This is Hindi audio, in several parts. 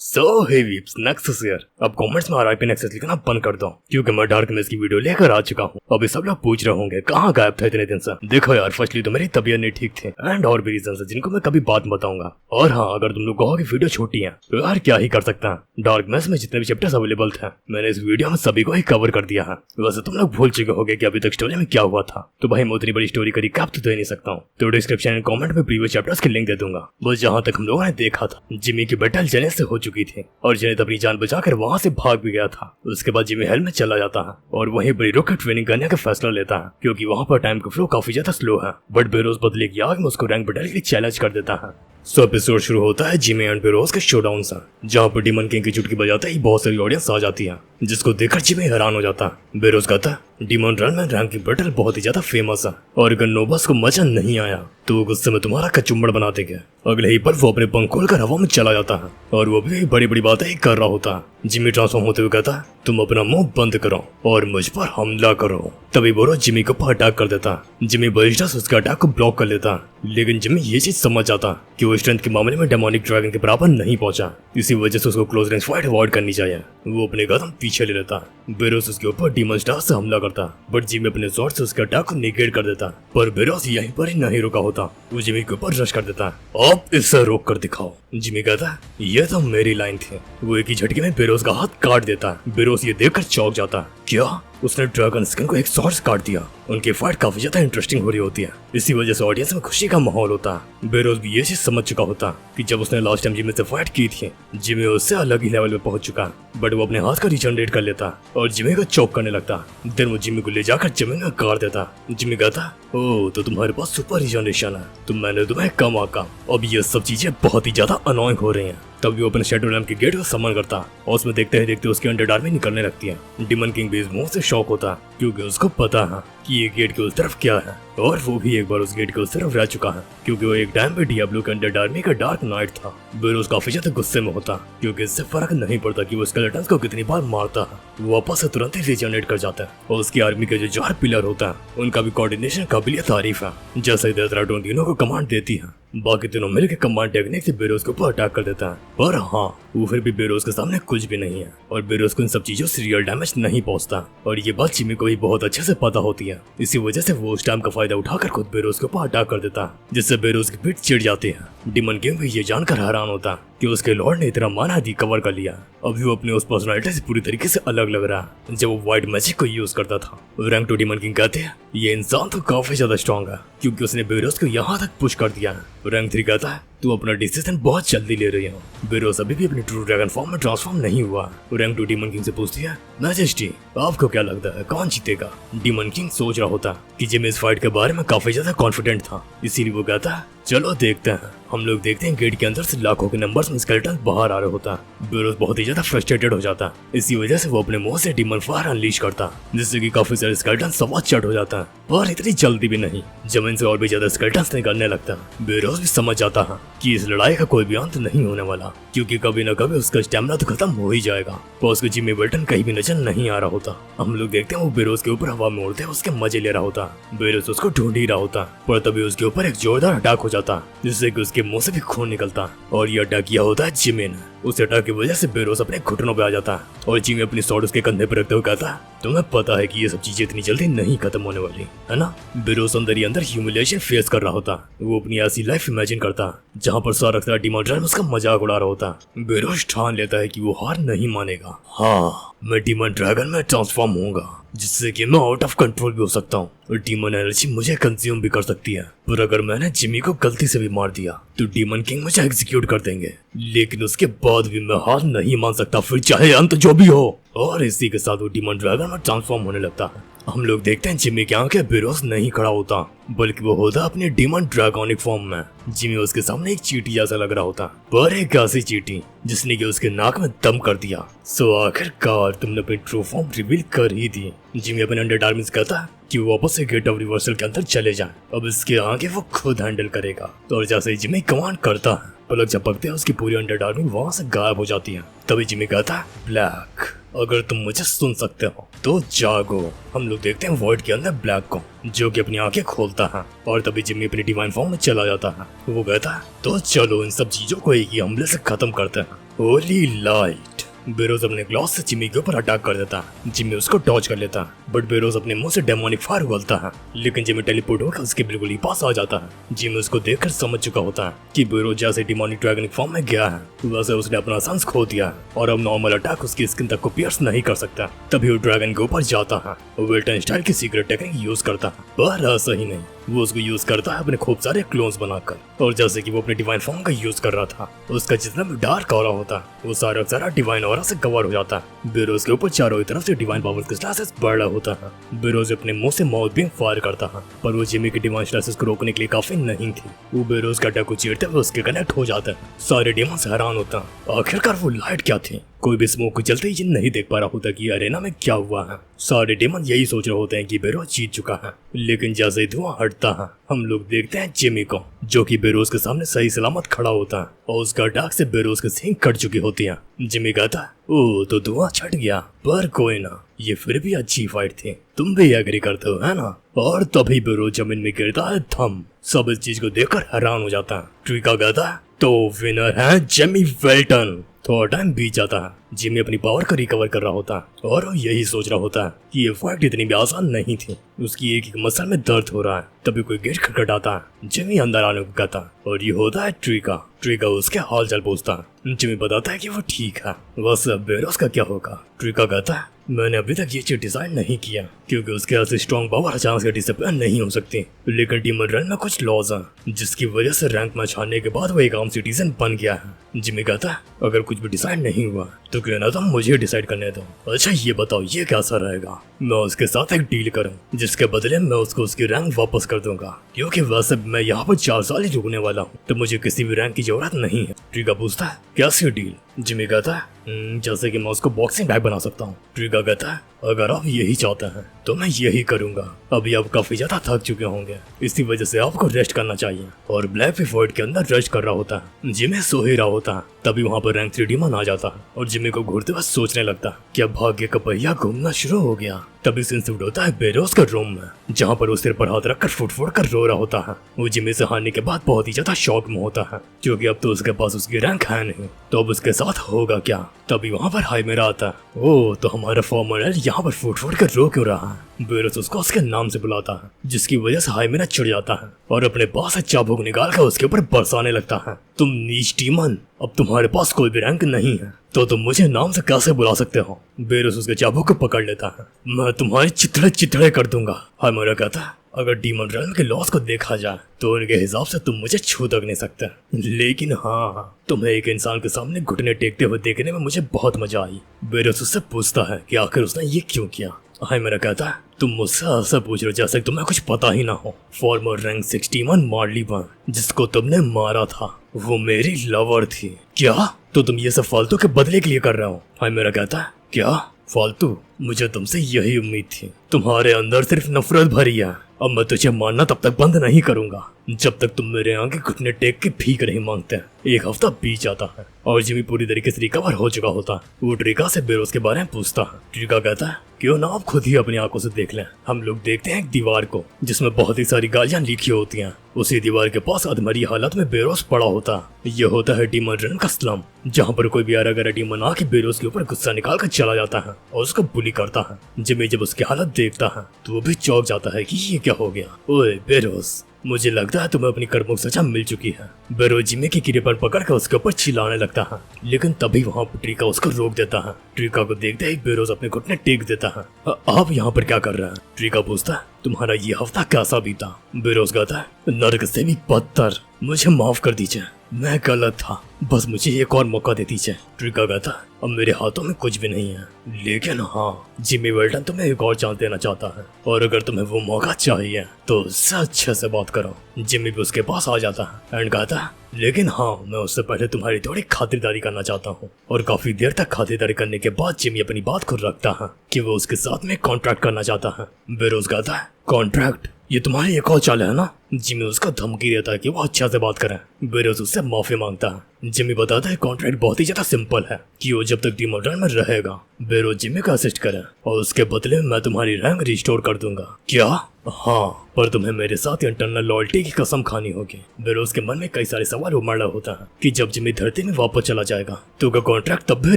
सो हे वीप्स नेक्सस यार, अब कमेंट्स में आरआईपी नेक्सस लिखना बंद कर दो क्योंकि मैं डार्क मैस की वीडियो लेकर आ चुका हूँ। अभी सब लोग पूछ रहे होंगे कहाँ गायब थे इतने दिन से। देखो यार, फर्स्टली तो मेरी तबीयत नहीं ठीक थी एंड और भी रीजन है जिनको मैं कभी बात बताऊंगा। और हाँ, अगर तुम लोग कहो कि वीडियो छोटी है तो यार क्या ही कर सकता है। डार्क मैस में जितने भी चैप्टर्स अवेलेबल थे मैंने इस वीडियो में सभी को ही कवर कर दिया है। वैसे तुम लोग भूल चुके होंगे कि अभी तक स्टोरी में क्या हुआ था, तो भाई मैं उतनी बड़ी स्टोरी का रिकैप तो दे नहीं सकता हूँ। तो डिस्क्रिप्शन एंड कमेंट में प्रीवियस चैप्टर्स की लिंक दे दूंगा। बस जहाँ तक हम लोगों ने देखा था, जिमी की बैटल जेनेट से हो चुकी थी और जेनेट अपनी जान बचाकर वहाँ से भाग भी गया था। उसके बाद जिमी हेल में चला जाता है और वहीं बड़ी रोक ट्रेनिंग करने का फैसला लेता है क्योंकि वहाँ पर टाइम का फ्लो काफी ज्यादा स्लो है। बट बेरोज बदले की आग में उसको रैंक बढ़ाने के लिए चैलेंज कर देता है। सो एपिसोड शुरू होता है जिमी एंड बेरोज के शोडाउन से, जहाँ पर डीमन किंग की चुटकी बजाते ही बहुत सारी ऑडियंस आ जाती है, जिसको देखकर जिमी हैरान हो जाता है। बेरोज कहता है डीमन रन में रैंक की बैटल बहुत ही ज्यादा फेमस है और अगर नोबस को मजा नहीं आया तो वो गुस्से में तुम्हारा कचुम्बड़ बना देंगे। अगले ही पल वो अपने पंख खोलकर हवा में चला जाता है और वो भी बड़ी बड़ी बातें ही कर रहा होता है। जिमी ट्रांसफॉर्म होते हुए कहता है तुम अपना मुंह बंद करो और मुझ पर हमला करो। तभी बोरो जिमी के ऊपर अटैक कर देता है। जिमी बलिस्टा से उसके अटैक को ब्लॉक कर लेता है, लेकिन जिमी ये चीज समझ जाता कि वो स्ट्रेंथ के मामले में डेमोनिक ड्रैगन के बराबर नहीं पहुंचा। इसी वजह से उसको क्लोज रेंज फाइट अवॉइड करनी चाहिए। वो अपने कदम पीछे ले लेता है। बेरोस उसके ऊपर डीमन स्टार से हमला करता है, बट जिमी अपने स्वॉर्ड से उसके अटैक को निगेट कर देता है। पर बेरोस यहीं पर ही नहीं रुका होता, वो जिमी के ऊपर रश कर देता है। अब इसे रोक कर दिखाओ। जिमी कहता है ये तो मेरी लाइन थी। वो एक ही झटके में बेरोस का हाथ काट देता है। बेरोस ये देखकर चौंक जाता है, क्या उसने ड्रैगन स्किन को एक शॉट से काट दिया। उनकी फाइट काफी ज्यादा इंटरेस्टिंग हो रही होती है। इसी वजह से ऑडियंस में खुशी का माहौल होता है। बेरोज भी ये चीज समझ चुका होता कि जब उसने लास्ट टाइम जिमी से फाइट की थी, जिमी उससे अलग ही लेवल पे पहुंच चुका है। बट वो अपने हाथ का रिजनरेट कर लेता और जिमी को चौक करने लगता। देन वो जिमी को ले जाकर जमीन में गाड़ देता। जिमी कहता ओ तो तुम्हारे पास सुपर रिजनरेशन है, तो मैंने तुम्हें कम आका। अब ये सब चीजें बहुत ही ज्यादा अनोइंग हो रही हैं। तब वो अपने शैडो लैम्प के गेट को समन करता और उसमें देखते ही देखते उसके अंडर आर्मी निकलने लगती है। डीमन किंग भी इस मुंह से शॉक होता क्योंकि उसको पता है कि ये गेट के उस तरफ क्या है, और वो भी एक बार उस गेट के उस तरफ रह चुका है क्योंकि वो एक टाइम पे डियाब्लो के अंडर आर्मी का डार्क नाइट था। बेरोज काफी ज्यादा गुस्से में होता क्योंकि इससे फर्क नहीं पड़ता कि वो स्केलेटन्स को कितनी बार मारता है, वो वापस से तुरंत ही रिजनरेट कर जाता है। और उसकी आर्मी के जो 4 पिलर होता है उनका भी कोऑर्डिनेशन काबिलियत तारीफ है। जैसे ही देवराटो तीनों को कमांड देती है, बाकी तीनों मिलकर कमांड टेक्निक से बेरोज के ऊपर अटैक कर देता है। पर हाँ, वो फिर भी बेरोज के सामने कुछ भी नहीं है और बेरोज को इन सब चीजों से रियल डैमेज नहीं पहुंचता। और ये बात जिमी को भी बहुत अच्छे से पता होती है। इसी वजह से वो उस टाइम का फायदा उठाकर खुद बेरोज के ऊपर अटैक कर देता है, जिससे बेरोज की पीठ चिढ़ जाती है। डीमन किंग भी ये जानकर हैरान होता कि उसके लॉर्ड ने इतना माना कवर कर लिया। अभी वो अपने उस पर्सनालिटी से पूरी तरीके से अलग लग रहा है जब वो व्हाइट मैजिक को यूज करता था। रैंक 2 डीमन किंग कहते हैं ये इंसान तो काफी ज्यादा स्ट्रॉन्ग है क्योंकि उसने बेरोज को यहाँ तक पुश कर दिया है। रैंक 3 कहता है तू अपना डिसीजन बहुत जल्दी ले रही हो। बेरोज अभी भी अपनी ट्रू ड्रैगन फॉर्म में ट्रांसफॉर्म नहीं हुआ। रैंक 2 डीमन किंग से पूछती है मैजेस्टी आपको क्या लगता है कौन जीतेगा। डीमन किंग सोच रहा होता कि जिमी इस फाइट के बारे में काफी ज्यादा कॉन्फिडेंट था, इसीलिए वो कहता है चलो देखते हैं। हम लोग देखते हैं गेट के अंदर से लाखों के नंबर्स में स्केलेटन बाहर आ रहे होता है। बेरोज बहुत ही ज्यादा फ्रस्ट्रेटेड हो जाता है। इसी वजह से वो अपने मुंह से डीमन फायर अनलीश करता जिससे कि काफी सारे स्केलेटन सवाच चट हो जाता है, पर इतनी जल्दी भी नहीं। जमीन से और भी ज्यादा स्केलेटन निकलने लगता है। बेरोज भी समझ जाता है कि इस लड़ाई का कोई भी अंत नहीं होने वाला क्योंकि कभी न कभी उसका स्टेमिना तो खत्म हो ही जाएगा। पर उसको जिमी बेल्टन कहीं भी नजर नहीं आ रहा होता। हम लोग देखते हैं वो बेरोज के ऊपर हवा में उड़ते उसके मजे ले रहा होता। बेरोज उसको ढूंढ ही रहा होता, पर तभी उसके ऊपर एक जोरदार अटैक हो जाता जिससे कि उसके मुंह से भी खून निकलता और ये अटैक किया होता है जिमी ने। उस अटैक की वजह से बेरोज अपने घुटनों पे आ जाता है और जिमी अपनी स्वॉर्ड उसके कंधे पर रखते हुए कहता है तुम्हें पता है कि ये सब चीजें इतनी जल्दी नहीं खत्म होने वाली है ना। बेरोज अंदर ही अंदर ह्यूमिलिएशन फेस कर रहा होता। वो अपनी ऐसी लाइफ इमेजिन करता जहाँ पर सारा डीमन ड्रैगन उसका मजाक उड़ा रहा होता। बेरोज ठान लेता है कि वो हार नहीं मानेगा। हाँ, मैं डीमन ड्रैगन में ट्रांसफॉर्म होऊंगा जिससे कि मैं आउट ऑफ कंट्रोल भी हो सकता हूँ और डीमन एनर्जी मुझे कंज्यूम भी कर सकती है। पर अगर मैंने जिमी को गलती से भी मार दिया तो डीमन किंग मुझे एग्जीक्यूट कर देंगे, लेकिन उसके बाद भी मैं हार नहीं मान सकता, फिर चाहे अंत जो भी हो। और इसी के साथ वो डीमन ड्रैगन में ट्रांसफॉर्म होने लगता है। हम लोग देखते हैं जिमी के आंखें बेरोज नहीं खड़ा होता बल्कि वो होता अपने डीमन ड्रैगोनिक फॉर्म में। जिमी उसके सामने एक चींटी जैसा लग रहा होता, पर एक ऐसी चींटी जिसने कि उसके नाक में दम कर दिया। सो आखिरकार तुमने अपनी ट्रू फॉर्म रिवील कर ही दी। जिमी अपने अंडर आर्मी से कहता कि वो वापस से गेट ऑफ रिवर्सल के अंदर चले जाए। अब इसके आगे वो खुद हैंडल करेगा। तो और जैसे ही जिमी कमांड करता है, पलक झपकते हैं उसकी पूरी अंडर आर्मी वहां से गायब हो जाती है। तभी जिमी कहता है ब्लैक अगर तुम मुझे सुन सकते हो तो जागो। हम लोग देखते हैं वॉइड के अंदर ब्लैक को जो कि अपनी आंखें खोलता है और तभी जिमी अपनी डिवाइन फॉर्म में चला जाता है। वो कहता है तो चलो इन सब चीजों को एक ही हमले से खत्म करते हैं। होली लाइट। बेरोज अपने ग्लॉस से जिमी के ऊपर अटैक कर देता है। जिमी उसको डॉज कर लेता है, बट बेरोज अपने मुंह से डेमोनिक फायर उगलता है, लेकिन जिमी टेलीपोर्ट होकर उसके बिल्कुल ही पास आ जाता है। जिमी उसको देखकर समझ चुका होता है कि बेरोज जैसे डिमोनिक ड्रैगनिक फॉर्म में गया है वैसे उसने अपना सेंस खो दिया है और अब नॉर्मल अटैक उसकी स्किन तक को पियर्स नहीं कर सकता। तभी वो ड्रैगन के ऊपर जाता है, वेल्टन स्टाइल की सीक्रेट टेक्निक यूज करता है, पर ऐसा ही नहीं, वो उसको यूज करता है अपने खूब सारे क्लोन्स बनाकर। और जैसे कि वो अपने डिवाइन फॉर्म का यूज कर रहा था, उसका जितना भी डार्क ऑरा होता है वो सारा डिवाइन ऑरा से कवर हो जाता है। बेरोज के ऊपर चारों तरफ से डिवाइन पावर के स्लैशेस बढ़ रहा होता है। बेरोज अपने मुंह से माउथ बीम फायर करता है, पर वो जिमी के डिवाइन स्लैशेस को रोकने के लिए काफी नहीं थी। वो बेरोज का अटैक को चीरते हुए उसके कनेक्ट हो जाता है। सारे डेमन्स हैरान होता है, आखिरकार वो लाइट क्या थी। कोई भी स्मोक को चलते ही नहीं देख पा रहा होता कि अरेना में क्या हुआ है। सारे डेमन यही सोच रहे होते हैं कि बेरोज जीत चुका है, लेकिन जैसे ही धुआं हटता है हम लोग देखते हैं जिमी को, जो कि बेरोज के सामने सही सलामत खड़ा होता है और उसका अटैक से बेरोज के सींग कट चुकी होती है। जिमी कहता है, ओह तो धुआं छट गया, पर कोई ना, ये फिर भी अच्छी फाइट थी, तुम भी एग्री करते हो है ना। और तभी बेरोज जमीन में गिरता है थम। सब इस चीज को देखकर हैरान हो जाता है। ट्रिका कहता है, तो विनर है जिमी वेल्टन। थोड़ा टाइम बीत जाता है, जिमी अपनी पावर को रिकवर कर रहा होता है और वो यही सोच रहा होता है कि ये फाइट इतनी भी आसान नहीं थी। उसकी एक मसल में दर्द हो रहा है। तभी कोई गेट खटखटाता है। जिमी अंदर आने को कहता है और ये होता है ट्रिका। ट्रिका उसके हाल चाल पूछता है। जिमी बताता है कि वो ठीक है, बस बेरोज का क्या होगा। ट्रिका कहता है, मैंने अभी तक ये चीज डिसाइड नहीं किया क्योंकि उसके ऐसी स्ट्रॉन्ग पावर अचानक से डिसअपीयर नहीं हो सकती, लेकिन टीम रन में कुछ लॉज हैं जिसकी वजह से रैंक मैच हारने के बाद वो एक आम सिटीजन बन गया है। जिमी कहता है, अगर कुछ भी डिसाइड नहीं हुआ तो क्यों ना तुम मुझे डिसाइड करने दो। अच्छा ये बताओ ये कैसा रहेगा, मैं उसके साथ एक डील करूं जिसके बदले मैं उसको उसकी रैंक वापस कर दूंगा, क्योंकि वैसे मैं यहाँ पर 4 साल ही रुकने वाला हूँ तो मुझे किसी भी रैंक की जरूरत नहीं है। ट्रिका पूछता है, कैसी डील। जिमी कहता है, जैसे कि मैं उसको बॉक्सिंग बैग बना सकता हूँ। ट्रिका कहता है, अगर आप यही चाहते हैं तो मैं यही करूंगा। अभी आप काफी ज्यादा थक चुके होंगे, इसी वजह से आपको रेस्ट करना चाहिए। और ब्लैक फोर्ट के अंदर रेस्ट कर रहा होता है। जिमी सो ही रहा होता है। तभी वहाँ पर रैंक 3 डीमन आ जाता है और जिमी को घूरते हुए सोचने लगता है कि अब भाग्य का पहिया घूमना शुरू हो गया। तभी सीन शिफ्ट होता है बेरोज का रूम में, जहाँ पर वो सिर पर हाथ रखकर फुट कर रो रहा होता है। वो जिमी से हारने के बाद बहुत ही ज्यादा शॉक में होता है, क्योंकि अब तो उसके पास उसकी रैंक है नहीं, तो अब उसके साथ होगा क्या। तभी वहाँ पर हाइमेरा आता है। ओह तो हमारा फॉर्मर यहाँ पर फुट कर रो क्यों रहा है। बेरोज उसको उसके नाम से बुलाता है, जिसकी वजह से हाइमेरा चिढ़ जाता है और अपने पास से चाबुक निकाल कर उसके ऊपर बरसाने लगता है। तुम नीच डीमन, अब तुम्हारे पास कोई भी रैंक नहीं है तो तुम मुझे नाम से कैसे बुला सकते हो। बेरोज उसके चाबुक को पकड़ लेता है। मैं तुम्हारे चिथड़े कर दूंगा। हाइमेरा कहता है, अगर डीमन रेल्म के लॉस को देखा जाए तो उनके हिसाब से तुम मुझे छू तक नहीं सकते, लेकिन हाँ तुम्हें एक इंसान के सामने घुटने टेकते हुए देखने में मुझे बहुत मजा आई। बेरोज उससे पूछता है कि आखिर उसने ये क्यों किया। हाइमेरा कहता है, तुम मुझसे ऐसा पूछ रहे हो जैसे तुम्हें कुछ पता ही ना हो। फॉर्मर रैंक 61 मार्ली वन जिसको तुमने मारा था वो मेरी लवर थी। क्या तो तुम ये सब फालतू के बदले के लिए कर रहे हो। हाइमेरा कहता है, क्या फालतू, मुझे तुमसे यही उम्मीद थी। तुम्हारे अंदर सिर्फ नफरत भरी है। अब मैं तुझे मानना तब तक बंद नहीं करूंगा जब तक तुम मेरे आगे घुटने टेक के भीख नहीं मांगते। एक हफ्ता बीत जाता है और जिमी पूरी तरीके से रिकवर हो चुका होता है। वो ट्रिका से बेरोज के बारे में पूछता है। ट्रिका कहता है, क्यों ना आप खुद ही अपनी आंखों से देख लें। हम लोग देखते हैं एक दीवार को जिसमें बहुत ही सारी गालियां लिखी होती हैं। उसी दीवार के पास अधमरी हालत में बेरोज पड़ा होता है। यह होता है डीमन रन का स्लम, जहाँ पर कोई भी अरागरा डीमन आके बेरोज के ऊपर गुस्सा निकाल कर चला जाता है और उसको बुली करता है। जिमी जब उसकी हालत देखता है तो वो भी चौंक जाता है कि ये क्या हो गया। ओए बेरोज, मुझे लगता है तुम्हें अपनी कर्मों की सजा मिल चुकी है। बेरोज जिमी की गिरेपन पकड़कर उसके ऊपर चिल्लाने लगता है, लेकिन तभी वहाँ पर ट्रिका उसको रोक देता है। ट्रिका को देखते ही बेरोज अपने घुटने टेक देता है। आप यहाँ पर क्या कर रहे हैं। ट्रिका पूछता है, तुम्हारा ये हफ्ता कैसा बीता। बेरोज कहता है, नर्क से भी बदतर, मुझे माफ कर दीजिए, मैं गलत था, बस मुझे एक और मौका दे दीजिए। ट्रिका कहता है, अब मेरे हाथों में कुछ भी नहीं है, लेकिन हाँ जिमी वेल्टन तुम्हें एक और चांस देना चाहता है और अगर तुम्हें वो मौका चाहिए तो उससे अच्छे से बात करो। जिमी भी उसके पास आ जाता है एंड कहता है, लेकिन हाँ मैं उससे पहले तुम्हारी थोड़ी खातिरदारी करना चाहता हूँ। और काफी देर तक खातिरदारी करने के बाद जिमी अपनी बात को रखता है कि वो उसके साथ में कॉन्ट्रैक्ट करना चाहता है। बेरोज कहता है, कॉन्ट्रैक्ट, ये तुम्हारी एक और चाल है ना। जिमी उसको धमकी देता है कि वो अच्छा से बात करे। बेरोज उससे माफी मांगता है। जिमी बताता है कॉन्ट्रैक्ट बहुत ही ज्यादा सिंपल है कि वो जब तक डीमन रन में रहेगा बेरोज जिमी को असिस्ट करे और उसके बदले में मैं तुम्हारी रैंक रिस्टोर कर दूंगा। क्या हाँ, पर तुम्हें मेरे साथ इंटरनल लॉयल्टी की कसम खानी होगी। बेरोज के मन में कई सारे सवाल उमड़ रहा होता है कि जब जिमी धरती में वापस चला जाएगा तो क्या कॉन्ट्रैक्ट तब भी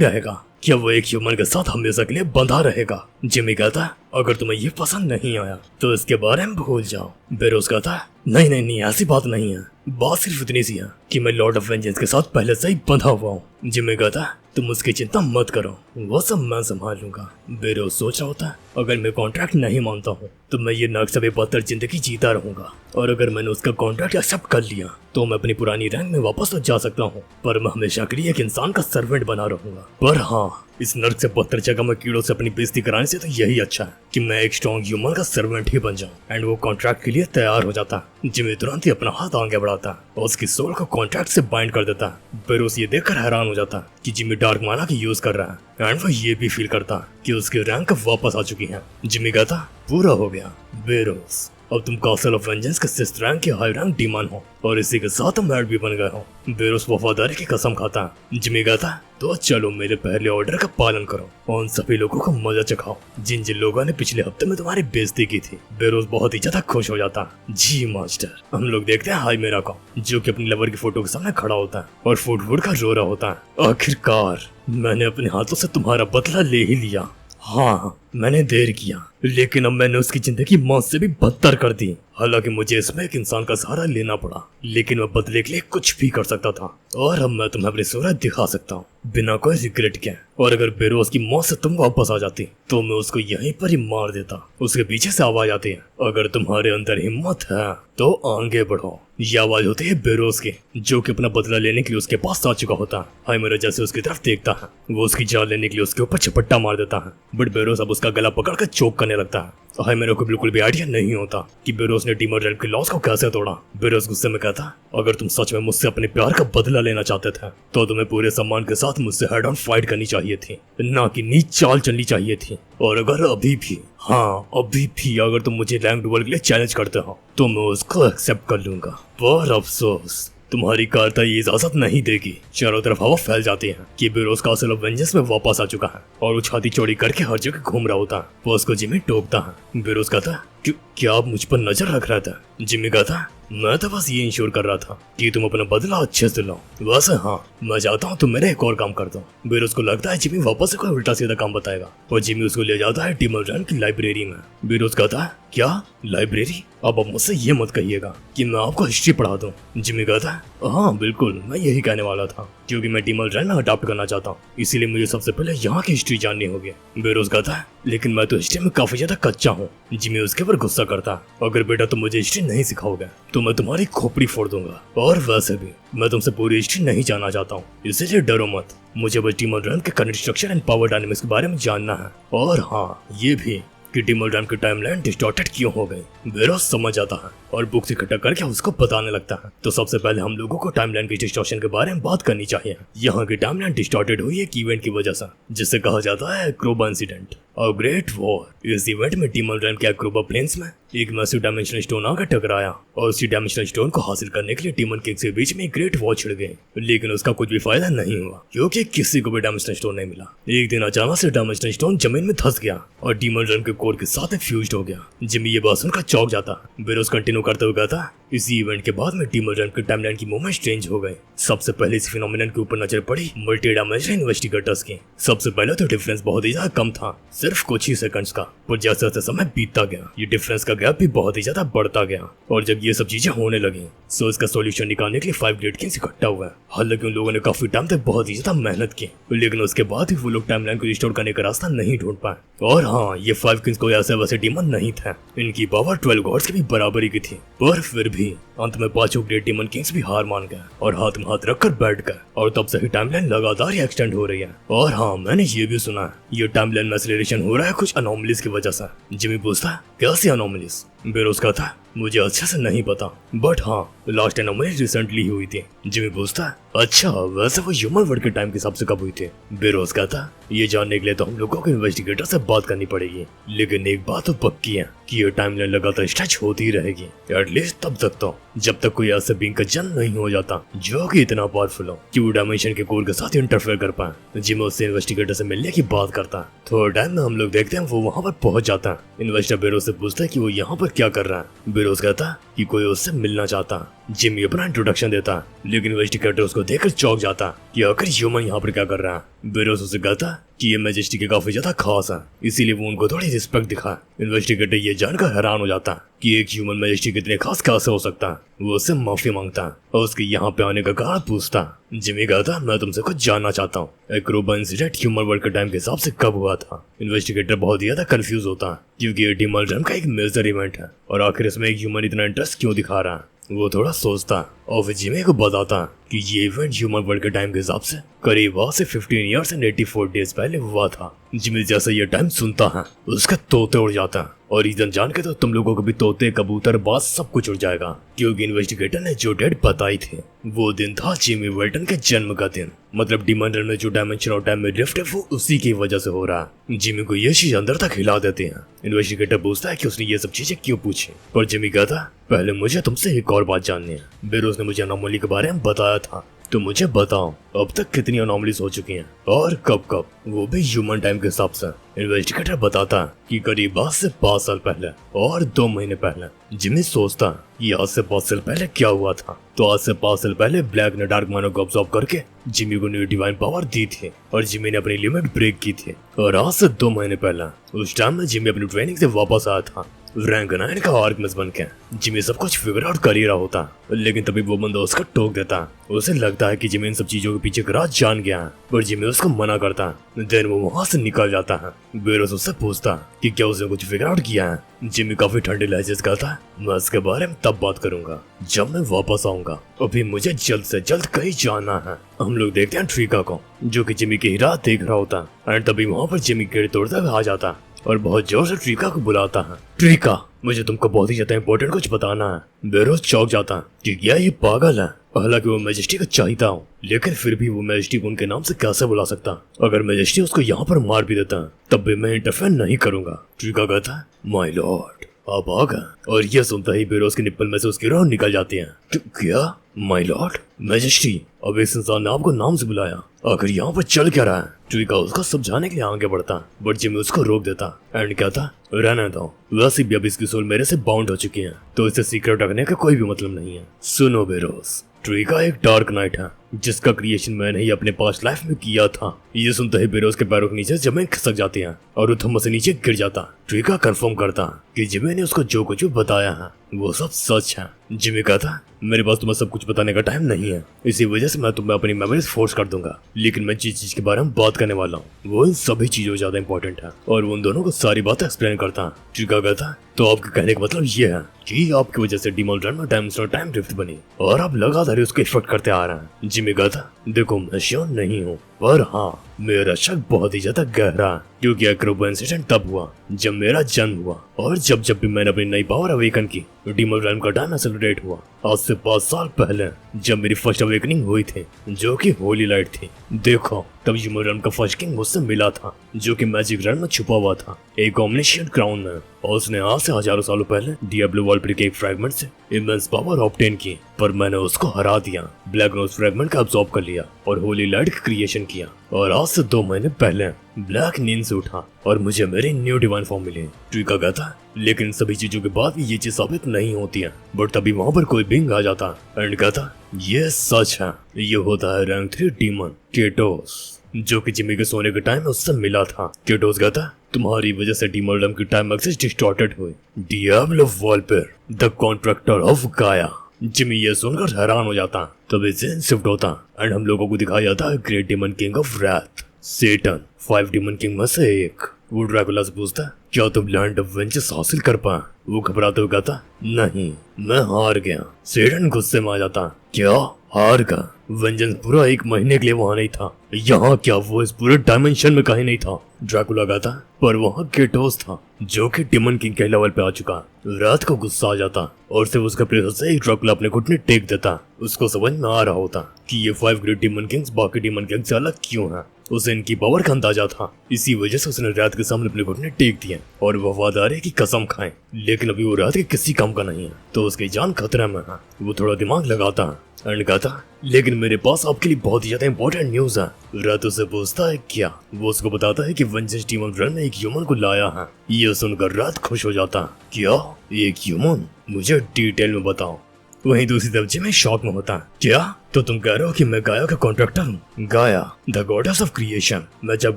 रहेगा? क्या वो एक ह्यूमन के साथ हमेशा के लिए बंधा रहेगा? जिमी कहता है अगर तुम्हें ये पसंद नहीं आया तो इसके बारे में भूल जाओ। बेरोज कहता है नहीं नहीं नहीं, ऐसी बात नहीं है, बात सिर्फ इतनी सी है कि मैं लॉर्ड ऑफ वेंजेंस के साथ पहले से ही बंधा हुआ हूँ। जिमी कहता है तुम उसकी चिंता मत करो, वो सब मैं संभाल लूंगा। बेरोज सोच रहा होता है अगर मैं कॉन्ट्रैक्ट नहीं मानता हूँ तो मैं ये नर्क से भी बदतर जिंदगी जीता रहूंगा, और अगर मैंने उसका कॉन्ट्रैक्ट एक्सेप्ट कर लिया तो मैं अपनी पुरानी रैंक में वापस तो जा सकता हूँ, पर मैं हमेशा के लिए एक इंसान का सर्वेंट बना रहूंगा। पर हाँ, इस नर्क से बदतर जगह में कीड़ों से अपनी बेइज्जती कराने से तो यही अच्छा है कि मैं एक स्ट्रॉन्ग ह्यूमन का सर्वेंट ही बन जाऊं। एंड वो कॉन्ट्रैक्ट के लिए तैयार हो जाता है। जिमी तुरंत ही अपना हाथ आगे बढ़ाता है और उसकी सोल को कॉन्ट्रैक्ट से बाइंड कर देता है। बेरोस ये देखकर हैरान हो जाता है कि जिमी डार्क माना की यूज कर रहा है, एंड वो ये भी फील करता है कि उसकी रैंक वापस आ चुकी है। जिमी कहता पूरा हो गया बेरोस, अब तुम कासल ऑफ वेंजेंस के 6th रैंक के हाई रैंक डीमन हो और इसी के साथ तुम मैड भी बन गए हो। बेरोस वफादारी की कसम खाता है। जिमी कहता तो चलो मेरे पहले ऑर्डर का पालन करो और उन सभी लोगों को मजा चखाओ जिन जिन लोगों ने पिछले हफ्ते में तुम्हारी बेइज्जती की थी। बेरोस बहुत ही ज्यादा खुश हो जाता है। जी मास्टर। हम लोग देखते हैं हाई मेरा को, जो कि अपनी लवर की फोटो के सामने खड़ा होता है और फुट का रो रहा होता है। आखिरकार मैंने अपने हाथों से तुम्हारा बदला ले ही लिया। हाँ, मैंने देर किया, लेकिन अब मैंने उसकी जिंदगी मौत से भी बदतर कर दी। हालांकि मुझे इसमें एक इंसान का सहारा लेना पड़ा, लेकिन मैं बदले के लिए कुछ भी कर सकता था, और अब मैं तुम्हें अपनी सूरत दिखा सकता हूँ बिना कोई रिग्रेट के। और अगर बेरोज की मौत से तुम वापस आ जाती तो मैं उसको यहीं पर ही मार देता। उसके पीछे से आवाज आती है अगर तुम्हारे अंदर हिम्मत है तो आगे बढ़ो। ये आवाज होती है बेरोज की, जो कि अपना बदला लेने के लिए उसके पास आ चुका होता है। हाई मेरा जैसे उसकी तरफ देखता है, वो उसकी जान लेने के लिए उसके ऊपर झपट्टा मार देता है, बट बेरोज अब उसका गला पकड़कर चोक करने लगता है। हाई मेरे को बिल्कुल भी आइडिया नहीं होता कि बेरोज ने डीमन रेल्म के लॉस को कैसे तोड़ा। बेरोज गुस्से में कहता अगर तुम सच में मुझसे अपने प्यार का बदला लेना चाहते थे तो तुम्हें पूरे सम्मान के साथ मुझसे हेड ऑन फाइट करनी चाहिए थी, ना कि नीच चाल चलनी चाहिए थी। और अगर अभी भी, हाँ अभी भी अगर तुम मुझे रैंक डुअल के लिए चैलेंज करते हो तो मैं उसको एक्सेप्ट कर लूंगा, पर अफसोस तुम्हारी कारता ये इजाजत नहीं देगी। चारों तरफ हवा फैल जाती है कि बेरोज कासल ऑफ वेंजेंस में वापस आ चुका है और वो छाती चौड़ी करके हर जगह घूम रहा होता है। वो उसको जिमी टोकता है। बेरोज कहता क्या आप मुझ पर नजर रख रहा था? जिमी कहता मैं तो बस ये इंश्योर कर रहा था कि तुम अपना बदला अच्छे से लो। वैसे हाँ, मैं चाहता हूँ तुम मेरे एक और काम कर दो। बेरोज को लगता है जिमी वापस से कोई उल्टा सीधा काम बताएगा और जिमी उसको ले जाता है डीमन रेल्म की लाइब्रेरी में। बेरोज कहता है क्या लाइब्रेरी? अब मुझसे ये मत कहिएगा कि मैं आपको हिस्ट्री पढ़ा दूं। जिमी कहता है हाँ बिल्कुल, मैं यही कहने वाला था, क्योंकि मैं डीमन रेल्म में अडॉप्ट करना चाहता हूँ, इसीलिए मुझे सबसे पहले यहाँ की हिस्ट्री जाननी होगी। बेरोज कहता है लेकिन मैं तो हिस्ट्री में काफी ज्यादा कच्चा हूँ। जिमी उसके ऊपर गुस्सा करता है अगर बेटा तुम मुझे हिस्ट्री नहीं सिखाओगे तो मैं तुम्हारी खोपड़ी फोड़ दूंगा, और वैसे भी मैं तुमसे पूरी हिस्ट्री नहीं जानना चाहता हूँ, इसलिए डरो मत। मुझे बस डीमन रेल्म के current structure and power dynamics के बारे में जानना है, और हाँ ये भी कि डीमन रेल्म की टाइमलाइन डिस्टॉर्टेड क्यों हो गई। बेरोज समझ जाता है और बुक्स इकट्ठा करके उसको बताने लगता है। तो सबसे पहले हम लोगों को टाइमलाइन की डिस्टॉर्शन के बारे में बात करनी चाहिए। यहाँ की टाइमलाइन डिस्टॉर्टेड हुई एक इवेंट की वजह से, जिसे कहा जाता है एक्रोबा इंसिडेंट और ग्रेट वॉर। इस इवेंट में डीमन रेल्म के एक्रोबा प्लेन्स में एक मैसिव डायमेंशनल स्टोन आकर टकराया और उसी डायमेंशनल स्टोन को हासिल करने के लिए डीमन किंग्स के बीच में एक ग्रेट वॉर छिड़ गई, लेकिन उसका कुछ भी फायदा नहीं हुआ क्योंकि किसी को भी डायमेंशनल स्टोन नहीं मिला। एक दिन अचानक से डायमेंशनल स्टोन जमीन में धंस गया और डीमन रेल्म के कोर के साथ फ्यूज्ड हो गया। जिमी ये बात सुनकर चौंक जाता। बेरोज कंटिन्यू करते हुए कहता इसी इवेंट के बाद में डीमन रेल्म की टाइमलाइन की मूवमेंट चेंज हो गई। सबसे पहले इस फिनोमिनन के ऊपर नजर पड़ी मल्टी डायमेंशनल इन्वेस्टिगेटर्स की। सबसे पहले तो डिफरेंस बहुत ही ज्यादा कम था, सिर्फ कुछ ही सेकंड्स का, पर जैसे जैसे समय बीतता गया ये डिफरेंस का गैप भी बहुत ही ज्यादा बढ़ता गया। और जब ये सब चीजें होने लगी तो इसका सॉल्यूशन निकालने के लिए 5 ग्रेट किंग्स इकट्ठा हुआ। हालांकि उन लोगों ने काफी टाइम तक बहुत ही ज्यादा मेहनत की, लेकिन उसके बाद भी वो लोग टाइमलाइन को रिस्टोर करने का रास्ता नहीं ढूंढ पाए। और हाँ, ये 5 किंग्स कोई ऐसे वैसे डीमन नहीं थे, इनकी पावर 12 गॉड्स की भी बराबरी की थी। पर फिर भी अंत में 5 ग्रेट डीमन किंग्स भी हार मान गए और हाथ में हाथ रखकर बैठ गए, और तब से ही टाइमलाइन लगातार ही एक्सटेंड हो रही है। और हाँ, मैंने ये भी सुना है ये टाइमलाइन में एक्सेलरेशन हो रहा है कुछ अनोमलीज की वजह से। जिमी पूछता है कैसी अनोमलीज? बेरोज कहता है मुझे अच्छे से नहीं पता, बट हाँ लास्ट एनोमली रिसेंटली हुई थी। जिमी पूछता है अच्छा वैसे वो ह्यूमन वर्ल्ड के टाइम के हिसाब से कब हुई थी? बेरोज कहता ये जानने के लिए तो हम लोगों को इन्वेस्टिगेटर से बात करनी पड़ेगी, लेकिन एक बात तो पक्की है कि ये टाइमलाइन लगातार स्ट्रेच होती रहेगी, एटलीस्ट तब तक तो जब तक कोई ऐसे बीइंग का जन्म नहीं हो जाता जो कि इतना पावरफुल हो कि वो डायमेंशन के कोर के साथ इंटरफेयर कर पाए। जिमी उससे इन्वेस्टिगेटर से मिलने की बात करता है। थोड़ा टाइम में हम लोग देखते हैं वो वहाँ पर पहुंच जाता है। इन्वेस्टर बेरोज से पूछता है कि वो यहाँ पर क्या कर रहा है। बेरोज कहता है कि कोई उससे मिलना चाहता है। जिमी अपना इंट्रोडक्शन देता है, लेकिन इन्वेस्टिगेटर उसको देखकर चौंक जाता है कि आखिर ह्यूमन यहाँ पर क्या कर रहा है। बेरोज उसे कहता है कि ये मैजेस्टी के काफी ज्यादा खास है, इसीलिए वो उनको थोड़ी रिस्पेक्ट दिखा। इन्वेस्टिगेटर ये जानकर हैरान हो जाता है कि एक ह्यूमन मैजेस्टी कितने खास कैसे हो सकता है। वो उससे माफी मांगता है और उसके यहाँ पे आने का कारण पूछता है। जिमी कहता मैं तुमसे कुछ जानना चाहता हूँ, एक्रोबा इंसिडेंट ह्यूमन वर्ल्ड के टाइम के हिसाब से कब हुआ था। इन्वेस्टिगेटर बहुत ज्यादा कंफ्यूज होता है क्योंकि ये डीमन रन का एक मेजर इवेंट है और आखिर इसमें एक ह्यूमन इतना इंटरेस्ट क्यों दिखा रहा है। वो थोड़ा सोचता और फिर जिमी को बताता कि ये इवेंट ह्यूमन वर्ल्ड के टाइम के हिसाब से करीब आज से 15 ईयर्स एंड 84 डेज पहले हुआ था। जिमी जैसे ये टाइम सुनता है उसका तोते उड़ जाता है और रीजन जान के तो तुम लोगों को भी तोते कबूतर बाज सब कुछ उड़ जाएगा, क्योंकि इन्वेस्टिगेटर ने जो डेट बताई थी वो दिन था जिमी वेल्टन के जन्म का दिन। मतलब डीमन रन में जो डायमेंशन और टाइम में ड्रिफ्ट है वो उसी की वजह से हो रहा है। जिमी को ये चीज अंदर तक हिला देते हैं। इन्वेस्टिगेटर पूछता है कि उसने ये सब चीजें क्यों पूछी, पर जिमी कहता पहले मुझे तुमसे एक और बात जाननी है। बेरोज ने मुझे अनोमली के बारे में बताया था, तो मुझे बताओ अब तक कितनी अनोमलीज हो चुकी हैं और कब कब, वो भी ह्यूमन टाइम के हिसाब से। इन्वेस्टिगेटर बताता कि करीब आज से 5 साल पहले और 2 महीने पहले। जिमी सोचता कि आज से 5 साल पहले क्या हुआ था। तो आज से 5 साल पहले ब्लैक ने डार्क माइनर को ऑब्जर्व करके जिमी को न्यू डिवाइन पावर दी थी और जिमी ने अपनी लिमिट ब्रेक की थी। और आज से 2 महीने पहले उस टाइम में जिमी अपनी ट्रेनिंग से वापस आया था रैंक 9 का आर्कमिस बन के। जिमी सब कुछ फिगर आउट कर ही रहा होता, लेकिन तभी वो बंदा उसका टोक देता। उसे लगता है कि जिमी इन सब चीजों के पीछे राज जान गया है, पर जिमी उसको मना करता। देन वो वहाँ से निकल जाता है। बेरोज उससे पूछता कि क्या उसने कुछ फिगर आउट किया है। जिमी काफी ठंडे लहजे से कहता है मैं इसके बारे में तब बात करूंगा जब मैं वापस आऊंगा, अभी मुझे जल्द से जल्द कहीं जाना है। हम लोग देखते हैं ट्रिका को जो कि जिमी की राह देख रहा होता एंड तभी वहाँ पर जिमी गेट तोड़ता हुआ आ जाता और बहुत जोर से ट्रिका को बुलाता है। ट्रिका, मुझे तुमको बहुत ही ज्यादा इंपॉर्टेंट कुछ बताना है। बेरोज चौंक जाता कि क्या ये पागल है। हालांकि वो मैजेस्टी का चाहता हूँ, लेकिन फिर भी वो मैजेस्टी को उनके नाम से कैसे बुला सकता। अगर मैजेस्टी उसको यहाँ पर मार भी देता तब भी मैं इंटरफेयर नहीं करूंगा। ट्रिका कहता है माय लॉर्ड आप आ गए, और यह सुनता ही बेरोज के निप्पल में से उसकी रोह निकल जाती है। क्या माय लॉर्ड मैजेस्टी, अब इस इंसान ने आपको नाम से बुलाया, आखिर यहाँ पर चल क्या रहा है। ट्रिका उसको समझाने के लिए आगे बढ़ता बट जिमी उसको रोक देता एंड कहता रहने दो, वैसे भी अब इसकी सोल मेरे से बाउंड हो चुकी है तो इसे सीक्रेट रखने का कोई भी मतलब नहीं है। सुनो बेरोज, ट्रिका एक डार्क नाइट है जिसका क्रिएशन मैंने ही अपने पास्ट लाइफ में किया था। ये सुनते ही बेरोज के पैरों के नीचे जमीन खिसक जाती है और वो थम्मा से नीचे गिर जाता। ट्रिका कंफर्म करता कि जिमी ने उसको जो कुछ बताया है वो सब सच है। जिमी कहता मेरे पास तुम्हें सब कुछ बताने का टाइम नहीं है, इसी वजह से मैं तुम्हें अपनी मेमोरीज फोर्स कर दूंगा, लेकिन मैं जिस चीज के बारे में बात करने वाला हूँ वो इन सभी चीजों से ज्यादा इंपॉर्टेंट है। और वो उन दोनों को सारी बातें एक्सप्लेन करता। ट्रिका कहता तो आपके कहने का मतलब ये है कि आपकी वजह से डीमन रन में टाइम ड्रिफ्ट बनी और आप लगातार उसको इफेक्ट करते आ रहे हैं। जिमी कहता देखो मैं श्योर नहीं हूँ, पर हाँ मेरा शक बहुत ही ज्यादा गहरा है, क्योंकि एक्रोबा इंसिडेंट तब हुआ जब मेरा जन्म हुआ और जब भी मैंने अपनी नई पावर अवेकन की डीमन रन का टाइम एक्सेलरेट हुआ। आज से 5 साल पहले जब मेरी फर्स्ट अवेकनिंग हुई थी जो कि होली लाइट थी। देखो तब ह्यूमन रन का फर्स्ट किंग मुझसे मिला था जो कि मैजिक रन में छुपा हुआ था एक ओमनिशिएंट क्राउन में, और उसने आज से हजारों सालों पहले डियाब्लो वॉलपेपर के एक फ्रैगमेंट से इमेंस पावर ऑब्टेन की, पर मैंने उसको हरा दिया, ब्लैक नोज फ्रैगमेंट का अब्सॉर्ब कर लिया और होली लाइट का क्रिएशन किया। और आज से 2 महीने पहले ब्लैक नींद से उठा और मुझे मेरी न्यू डिवाइन फॉर्म मिली। ट्रिका कहता लेकिन सभी चीजों के बाद भी ये चीज साबित नहीं होती है। बट तभी वहाँ पर कोई बिंग आ जाता एंड कहता ये सच है, ये होता है रैंक 3 डीमन केटोस जो कि जिमी के सोने के टाइम में उससे मिला था। केटोस कहता तुम्हारी वजह से डीमन रन की टाइम एक्सेस डिस्टॉर्टेड हुई। Diablo wallpaper the contractor of गाया। जिमी ये सुनकर हैरान हो जाता, तभी जेन शिफ्ट होता एंड हम लोगों को दिखाया जाता है great demon king of wrath Satan, 5 demon king में से एक। वो ड्रैकुला से पूछता क्या तुम लैंड ऑफ वेंचर्स हासिल कर पाए। वो घबराते हुए कहता नहीं मैं हार गया। सेटन गुस्से में आ जाता क्या हार गया, वेंजेंस पूरा 1 महीने के लिए वहाँ नहीं था, यहाँ क्या वो इस पूरे डायमेंशन में कहीं नहीं था। ड्रैकुला कहता पर वहाँ केटोस था जो कि डीमन किंग के लेवल पे आ चुका। रात को गुस्सा आ जाता और सिर्फ उसके प्रेशर से ही ड्रैकुला अपने घुटने टेक देता। उसको समझ में आ रहा होता कि ये 5 ग्रेट डीमन किंग्स बाकी डीमन किंग से अलग क्यों हैं। उसे इनकी पावर का अंदाजा था। इसी वजह से उसने रात के सामने अपने घुटने टेक दिए और वफादारी की कसम खाए। लेकिन अभी वो रात के किसी काम का नहीं है, तो उसकी जान खतरे में है। वो थोड़ा दिमाग लगाता है एंड कहता, लेकिन मेरे पास आपके लिए बहुत ही ज्यादा इंपॉर्टेंट न्यूज है। रात उसे पूछता है क्या। वो उसको बताता है कि वेंजेंस डीमन रन ने एक ह्यूमन को लाया है। ये सुनकर रात खुश हो जाता है। क्या, एक ह्यूमन? मुझे डिटेल में बताओ। वहीं दूसरी तरफ जिमी शॉक में होता है। क्या? तो तुम कह रहे हो कि मैं गाया का कॉन्ट्रैक्टर हूँ? गाया द गॉडेस ऑफ क्रिएशन। मैं जब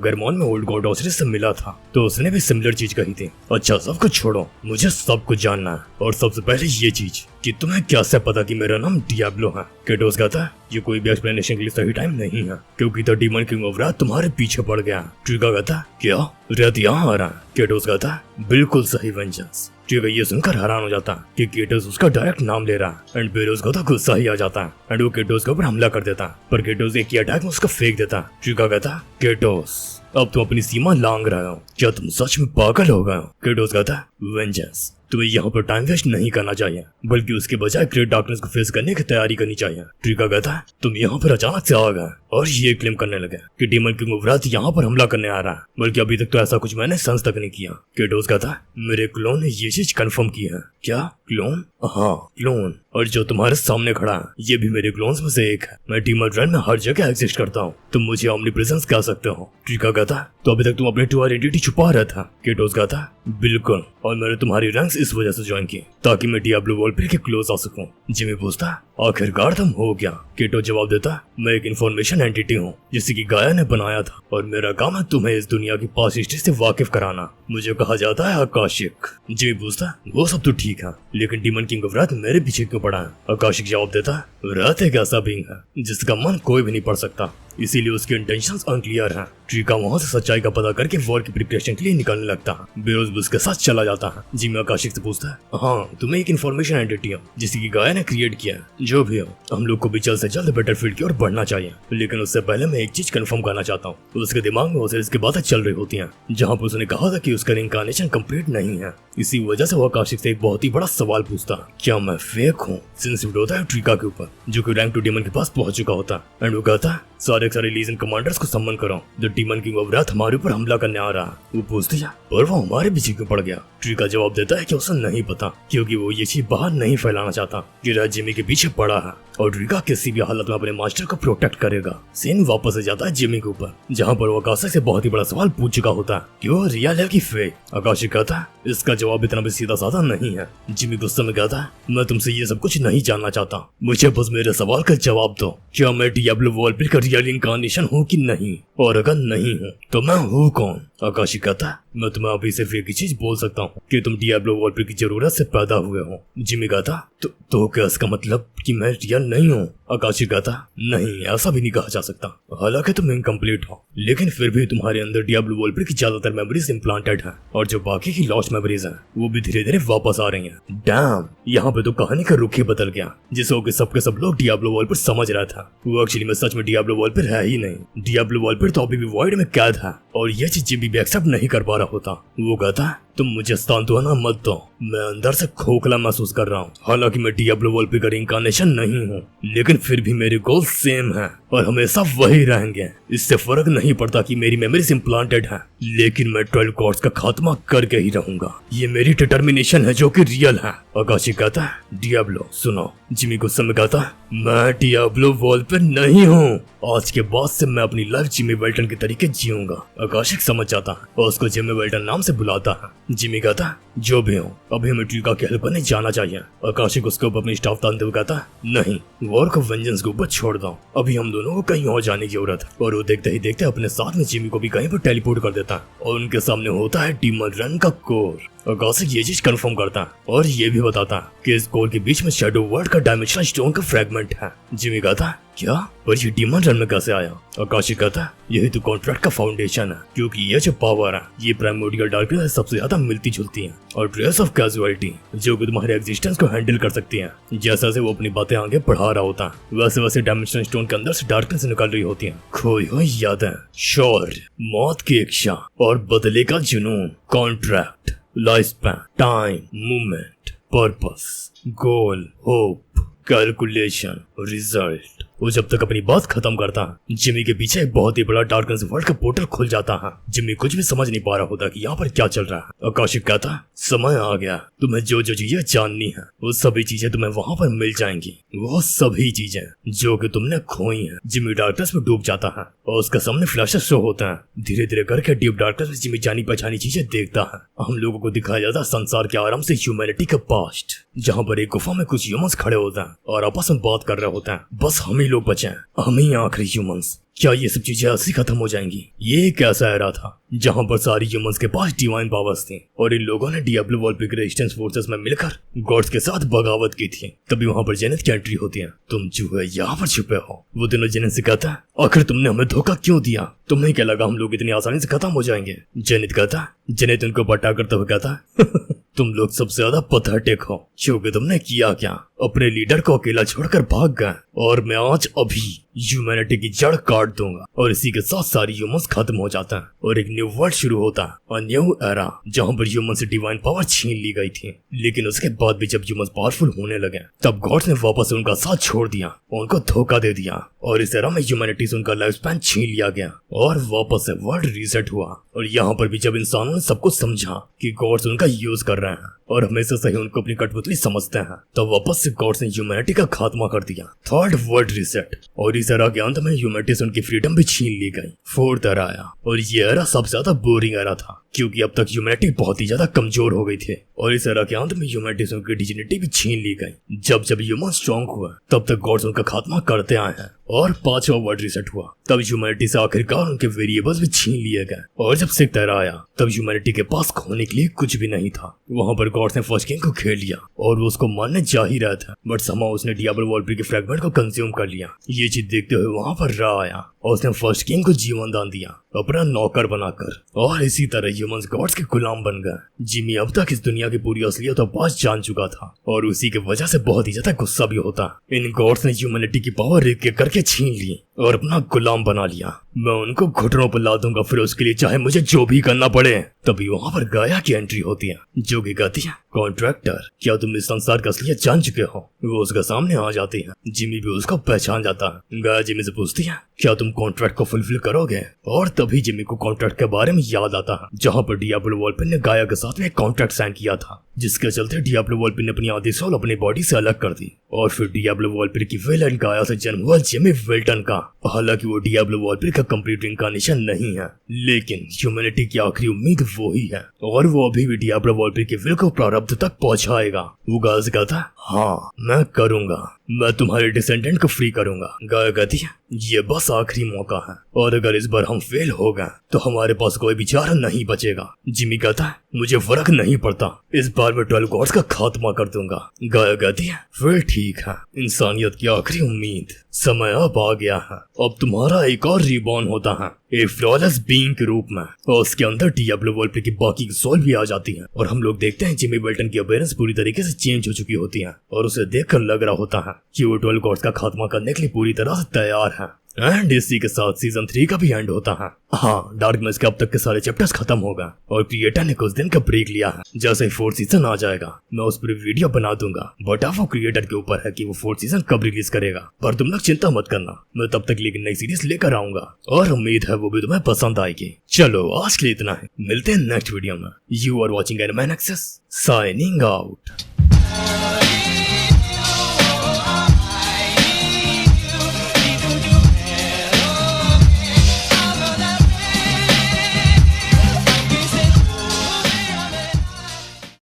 गर्मोन में ओल्ड गॉड ऑसिरिस से मिला था तो उसने भी सिमिलर चीज कही थी। अच्छा, सब कुछ छोड़ो, मुझे सब कुछ जानना है। और सबसे पहले ये चीज कि तुम्हें कैसे पता कि मेरा नाम डियाब्लो है? केटोस कहता है, ये कोई भी एक्सप्लेनेशन के लिए सही टाइम नहीं है, क्योंकि द डीमन किंग ऑफ रात तुम्हारे पीछे पड़ गया। ट्रिगा कहता है, क्या रात यहाँ आ रहा है? केटोस कहता है, बिल्कुल सही वेंजेंस। ट्रिगा ये सुनकर हैरान हो जाता है कि केटोस उसका डायरेक्ट नाम ले रहा है एंड बेरोस को तो गुस्सा ही आ जाता है एंड वो केटोस के ऊपर हमला कर देता है। पर केटोस एक ही अटैक में उसको फेंक देता है। ट्रिगा कहता है, केटोस अब तुम अपनी सीमा लांग रहे हो, क्या तुम सच में पागल हो गए हो? केटोस कहता है, वेंजेंस तुम्हें यहाँ पर टाइम वेस्ट नहीं करना चाहिए, बल्कि उसके बजाय ग्रेट डार्कनेस को फेस करने की तैयारी करनी चाहिए। ट्रिगा कहता है, तुम यहाँ पर अचानक से आ गए और ये क्लेम करने लगे कि डीमन किंग ऑफ रात यहाँ पर हमला करने आ रहा है, बल्कि अभी तक तो ऐसा कुछ मैंने सेंस तक नहीं किया। केटोस कहता है, मेरे क्लोन ने ये चीज कंफर्म की है। क्या क्लोन? हाँ क्लोन, और जो तुम्हारे सामने खड़ा है ये भी मेरे क्लोन्स में से एक है। मैं डीमन रन में हर जगह एग्जिस्ट करता हूँ, तुम मुझे ओमनी प्रेजेंस कह सकते हो। ट्रिगा कहता है, तो अभी तक तुम अपनी ट्रू आइडेंटिटी छुपा रहा था? केटोस कहता है, बिल्कुल, और मैंने तुम्हारी रैंक्स इस वजह से ज्वाइन की ताकि मैं डियाब्लो वॉलपेयर के क्लोज आ सकूं। जिमी पूछता, आखिरकार तुम हो क्या? केटो जवाब देता, मैं एक इन्फॉर्मेशन एंटिटी हूँ जिसे की गाया ने बनाया था और मेरा काम है तुम्हें इस दुनिया की पास्ट हिस्ट्री से वाकिफ कराना। मुझे कहा जाता है आकाशिक। जिमी पूछता, वो सब तो ठीक है, लेकिन डीमन किंग ऑफ रात मेरे पीछे क्यों पड़ा है? आकाशिक जवाब देता, रात एक ऐसा बीइंग है जिसका मन कोई भी नहीं पढ़ सकता, इसीलिए उसके इंटेंशंस अनक्लियर हैं। ट्रिका वहां से सच्चाई का पता करके वॉर की प्रिपरेशन के लिए निकलने लगता है। बेरोज भी उसके साथ चला जाता है। जिमी आकाशिक से पूछता है, हाँ तुम्हें एक इन्फॉर्मेशन एंटिटी हो जिसकी गाया ने क्रिएट किया है। जो भी हो, हम लोग को भी जल्द से जल्द बैटलफील्ड की ओर बढ़ना चाहिए, लेकिन उससे पहले मैं एक चीज कंफर्म करना चाहता हूँ। उसके दिमाग में ओसिरिस की बातें चल रही होती हैं, जहाँ पर उसने कहा था कि उसका रिइंकार्नेशन कंप्लीट नहीं है। इसी वजह से वो आकाशिक से एक बहुत ही बड़ा सवाल पूछता है, क्या मैं फेक हूँ? सिंसिटिव होता है ट्रिका के ऊपर, जो कि रैंक 2 डीमन के पास पहुंच चुका होता है एंड वो कहता है, सारे लीजन कमांडर्स को सम्मन करो, द डीमन किंग ऑफ रात हमारे ऊपर हमला करने आ रहा है। वो पूछती है, पर वो हमारे पीछे क्यों पड़ गया? ट्रिका जवाब देता है कि उसे नहीं पता, क्योंकि वो ये चीज बाहर नहीं फैलाना चाहता कि रात जिमी के पीछे पड़ा है और ट्रिका किसी भी हालत में अपने मास्टर को प्रोटेक्ट करेगा। सीन वापस से जाता है जिमी के ऊपर, जहाँ पर वो आकाशिक से बहुत ही बड़ा सवाल पूछ चुका होता है कि वो रियल है कि फेक। आकाशिक कहता है, इसका जवाब इतना भी सीधा साधा नहीं है। जिमी गुस्से में कहता है, मैं तुमसे ये सब कुछ नहीं जानना चाहता, मुझे बस मेरे सवाल का जवाब दो। क्या मैं डियाब्लो वॉलपेयर का रियल इनकार्नेशन हूँ कि नहीं, और अगर नहीं हूँ तो मैं हूँ कौन? आकाशिक कहता है, मैं तुम्हें अभी सिर्फ एक ही चीज बोल सकता हूँ कि तुम डियाब्लो वॉलपेयर की जरूरत से पैदा हुए हो। जिमी कहता, तो क्या इसका मतलब कि मैं रियल नहीं हूँ? आकाशिक कहता, नहीं ऐसा भी नहीं कहा जा सकता, हालांकि तुम इनकम्प्लीट हो, लेकिन फिर भी तुम्हारे अंदर डियाब्लो वॉलपेयर की ज्यादातर मेमोरीज इम्प्लांटेड है और जो बाकी की लॉस्ट मेमोरीज हैं वो भी धीरे धीरे वापस आ रही हैं। डैम, यहाँ पे तो कहानी का रुख ही बदल गया, जिसे होकर सबके सब लोग डियाब्लो वॉलपेयर समझ रहा था वो एक्चुअली में सच में डियाब्लो वॉलपेयर है ही नहीं। डियाब्लो वॉलपेयर तो अभी भी वॉइड में कैद है और ये चीज जिमी भी एक्सेप्ट नहीं कर पा रहा होता। वो कहता है, तुम मुझे सांत्वना मत दो, मैं अंदर से खोखला महसूस कर रहा हूँ। हालांकि मैं डियाब्लो वॉलपेयर का रिइंकार्नेशन नहीं हूँ, लेकिन फिर भी मेरे गोल सेम है और हमेशा वही रहेंगे। इससे फर्क नहीं पड़ता कि मेरी मेमोरीज इम्प्लांटेड है, लेकिन मैं 12 गॉड्स का खात्मा करके ही रहूंगा। ये मेरी डिटर्मिनेशन है जो कि रियल है। आकाशिक कहता है, डियाब्लो सुनो। जिमी गुस्से में कहता है, मैं डियाब्लो वॉलपेयर नहीं हूँ, आज के बाद से मैं अपनी लाइफ जिमी वेल्टन के तरीके जीऊंगा। आकाशिक समझ जाता है और उसको जिमी वेल्टन नाम से बुलाता है। जिमी कहता है, जो भी हो, अभी हमें ट्रिका के हेल्प करने जाना चाहिए। आकाशिक उसके ऊपर अपनी स्टाफ तानते हुए कहता है, नहीं, वॉर को वेंजेंस के ऊपर छोड़ दो, अभी हम दोनों को कहीं और जाने की जरूरत है। और वो देखते ही देखते अपने साथ में जिमी को भी कहीं पर टेलीपोर्ट कर देता है और उनके सामने होता है डीमन रन का कोर। आकाशिक ये चीज कंफर्म करता है और ये भी बताता है कि इस कोर के बीच में शैडो वर्ल्ड का डायमेंशनल स्टोन का फ्रैगमेंट है। जिमी कहता है, क्या? पर ये डीमन रन में कैसे आया? आकाशिक कहता है, यही तो कॉन्ट्रैक्ट का फाउंडेशन है, क्योंकि ये जो पावर है ये प्राइमोर्डियल डार्कनेस से सबसे ज्यादा मिलती जुलती है और ट्रेस ऑफ कैजुअलिटी जो कि तुम्हारे एग्जिस्टेंस को हैंडल कर सकती है। जैसे जैसे वो अपनी बातें आगे बढ़ा रहा होता है वैसे वैसे डायमेंशनल स्टोन के अंदर से डार्कनेस निकल रही होती है। खोई हुई यादें, शौर्य, मौत की इच्छा और बदले का जुनून, contract, life span, time, movement, purpose, goal, hope, calculation, result, वो जब तक अपनी बात खत्म करता है जिमी के पीछे एक बहुत ही बड़ा डार्कनेस वर्ल्ड का पोर्टल खुल जाता है। जिमी कुछ भी समझ नहीं पा रहा होता कि यहाँ पर क्या चल रहा है। आकाशिक कहता है समय आ गया, तुम्हें जो जो चीजें जाननी है वो सभी चीजें तुम्हें वहाँ पर मिल जाएंगी, वो सभी चीजें जो कि तुमने खोई हैं। जिमी डार्कनेस में डूब जाता है और उसके सामने फ्लैशेस शो होते हैं। धीरे धीरे करके डीप डार्कनेस में जिमी जानी पहचानी चीजें देखता है। हम लोगों को दिखाया जाता है संसार के आराम से ह्यूमैनिटी का पास्ट, जहाँ पर एक गुफा में कुछ ह्यूमंस खड़े होते हैं और आपस में बात कर रहे होते हैं। बस हम ही लोग बचे हैं, हम ही आखिरी ह्यूमंस। क्या ये सब चीजें ऐसी खत्म हो जाएंगी? ये एक ऐसा एरा था जहाँ पर सारी ह्यूमंस के पास डिवाइन पावर्स थी और इन लोगों ने डियाब्लो वॉलपे के रेजिस्टेंस फोर्सेस में मिलकर गॉड्स के साथ बगावत की थी। तभी वहाँ पर जेनेट की एंट्री होती है। तुम चूहे यहाँ पर छुपे हो। वो दोनों जेनेट से कहता है आखिर तुमने हमें धोखा क्यों दिया? तुम्हें क्या लगा हम लोग इतनी आसानी से खत्म हो जाएंगे? जेनेट कहता है, जेनेट उनको बटा करते हुए कहता है तुम लोग सबसे ज्यादा पथेटिक हो, क्योंकि तुमने किया क्या? अपने लीडर को अकेला छोड़कर भाग गए और मैं आज अभी ह्यूमैनिटी की जड़ काट दूंगा और इसी के साथ सारी ह्यूमंस खत्म हो जाता है और एक न्यू वर्ल्ड शुरू होता है, और न्यू एरा जहाँ पर ह्यूमन से डिवाइन पावर छीन ली गई थी। लेकिन उसके बाद भी जब ह्यूमंस पावरफुल होने लगे तब गॉड्स ने वापस उनका साथ छोड़ दिया, उनको धोखा दे दिया और इस एरा में ह्यूमैनिटी से उनका लाइफ स्पैन छीन लिया गया और वापस से वर्ल्ड रीसेट हुआ। और यहाँ पर भी जब इंसानों ने सब कुछ समझा कि गॉड्स उनका यूज कर रहे हैं और हमेशा से ही उनको अपनी कठपुतली समझते हैं, तो वापस से गॉड्स ने ह्यूमैनिटी का खात्मा कर दिया। थर्ड वर्ल्ड रीसेट, और इस एरा के अंत में ह्यूमैनिटी से उनकी फ्रीडम भी छीन ली गई। फोर्थ एरा आया और ये एरा सबसे ज्यादा बोरिंग एरा था क्योंकि अब तक ह्यूमैनिटी बहुत ही ज्यादा कमजोर हो गई थी और इस एरा के अंत में ह्यूमैनिटी से उनकी डिजिनिटी भी छीन ली गई। जब जब ह्यूमन स्ट्रॉन्ग हुआ तब तक गॉड्स उनका खात्मा करते आए हैं और पांचवा वर्ल्ड रीसेट हुआ तब ह्यूमैनिटी से आखिरकार उनके वेरिएबल्स भी छीन लिए गए। और जब सिक्स्थ एरा आया तब ह्यूमैनिटी के पास खोने के लिए कुछ भी नहीं था। वहां पर गॉड्स ने फर्स्ट किंग को खेल लिया और वो उसको मारने जा ही रहा था, बट समाउ उसने डियाब्लो वॉलपे के फ्रैगमेंट को कंज्यूम कर लिया। ये चीज देखते हुए वहां पर रा आया और उसने फर्स्ट किंग को जीवन दान दिया अपना नौकर बनाकर, और इसी तरह ह्यूमंस गॉड्स के गुलाम बन गए। जिमी अब तक इस दुनिया की पूरी असलियत तो पास जान चुका था और उसी की वजह से बहुत ही ज्यादा गुस्सा भी होता। इन गॉड्स ने ह्यूमैनिटी की पावर एक एक करके छीन ली और अपना गुलाम बना लिया। मैं उनको घुटनों पर ला दूंगा, फिर उसके लिए चाहे मुझे जो भी करना पड़े। तभी वहाँ पर गाया की एंट्री होती है जो कि कहती है, कॉन्ट्रैक्टर क्या तुम इस संसार का असलियत जान चुके हो? वो उसके सामने आ जाती है। जिमी भी उसको पहचान जाता है। गाया जिमी से पूछती है, क्या तुम कॉन्ट्रैक्ट को फुलफिल करोगे? और तभी जिमी को कॉन्ट्रैक्ट के बारे में याद आता है जहाँ पर डियाब्लो वॉलपे ने गाया के साथ में एक कॉन्ट्रैक्ट साइन किया था, जिसके चलते डियाब्लो वॉलपे ने अपनी आधी सोल अपनी बॉडी से अलग कर दी और फिर डियाब्लो वॉलपे की विलन गाया से जन्म हुआ जिमी विल्टन का। हालांकि वो डियाब्लो वॉलपे का कंप्लीट इनकार्नेशन नहीं है, लेकिन ह्यूमैनिटी की आखिरी उम्मीद वो ही है और वो अभी भी डियाब्लो वॉलपे के विल को प्रारब्ध तक पहुंचाएगा। वो गाया से कहता है, हाँ मैं करूंगा, मैं तुम्हारे डिसेंडेंट को फ्री करूंगा। गाया कहती है, ये बस आखिरी मौका है और अगर इस बार हम फेल हो गए तो हमारे पास कोई भी चारा नहीं बचेगा। जिमी कहता है, मुझे फर्क नहीं पड़ता, इस बार मैं 12 गॉड्स का खात्मा कर दूंगा। गाया कहती है, फिर ठीक है, इंसानियत की आखिरी उम्मीद, समय अब आ गया है। अब तुम्हारा एक और रिबॉर्न होता है एक फ्लॉलेस बीइंग के रूप में और उसके अंदर डियाब्लो वॉलपे की बाकी की सोल भी आ जाती है और हम लोग देखते हैं जिमी विल्टन की अपीयरेंस पूरी तरीके से चेंज हो चुकी होती है और उसे देखकर लग रहा होता है कि वो 12 गॉड्स का खात्मा करने के लिए पूरी तरह से तैयार है। एंड इसी के साथ सीजन 3 का भी एंड होता है। हाँ, डार्क मेस के अब तक के सारे चैप्टर्स खत्म हो गए और क्रिएटर ने कुछ दिन का ब्रेक लिया है। जैसे ही 4th सीजन आ जाएगा मैं उस पर वीडियो बना दूंगा, बट अब वो क्रिएटर के ऊपर है कि वो 4th सीजन कब रिलीज करेगा। पर तुम लोग चिंता मत करना, मैं तब तक लेकिन नई सीरीज लेकर आऊंगा और उम्मीद है वो भी तुम्हें पसंद आएगी। चलो आज के लिए इतना है, मिलते हैं नेक्स्ट वीडियो में। You are watching anime Nexus, signing out.